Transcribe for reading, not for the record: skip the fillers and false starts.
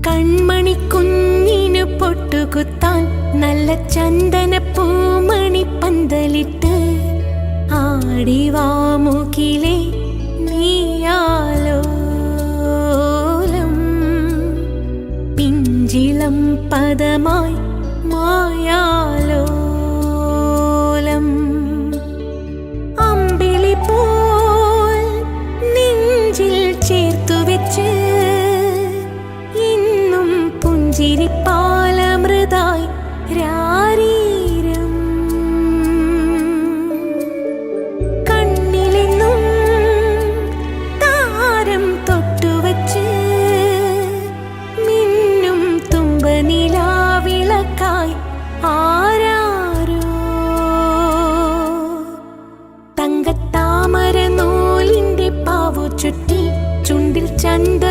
കൺമണി കുഞ്ഞിനു പൊട്ടുകുത്താൻ നല്ല ചന്ദന പൂമണി പന്തലിട്ട് ആടിവാമുകിലേ നീയാലോലം പിഞ്ചിളം പദമായി മായാലോലം അമ്പിളി പോൽ നെഞ്ചിൽ ചേർത്തു വെച്ച് ഇന്നും പുഞ്ചിരിപ്പാലമൃതായി രാരീരം കണ്ണിലെന്നും താരം തൊട്ടുവച്ച് മിന്നും തുമ്പനിലാവിളക്കായി ആരാരോ തങ്കത്താമര നൂലിന്റെ പാവു ചുറ്റി ചുണ്ടിൽ ചന്ദ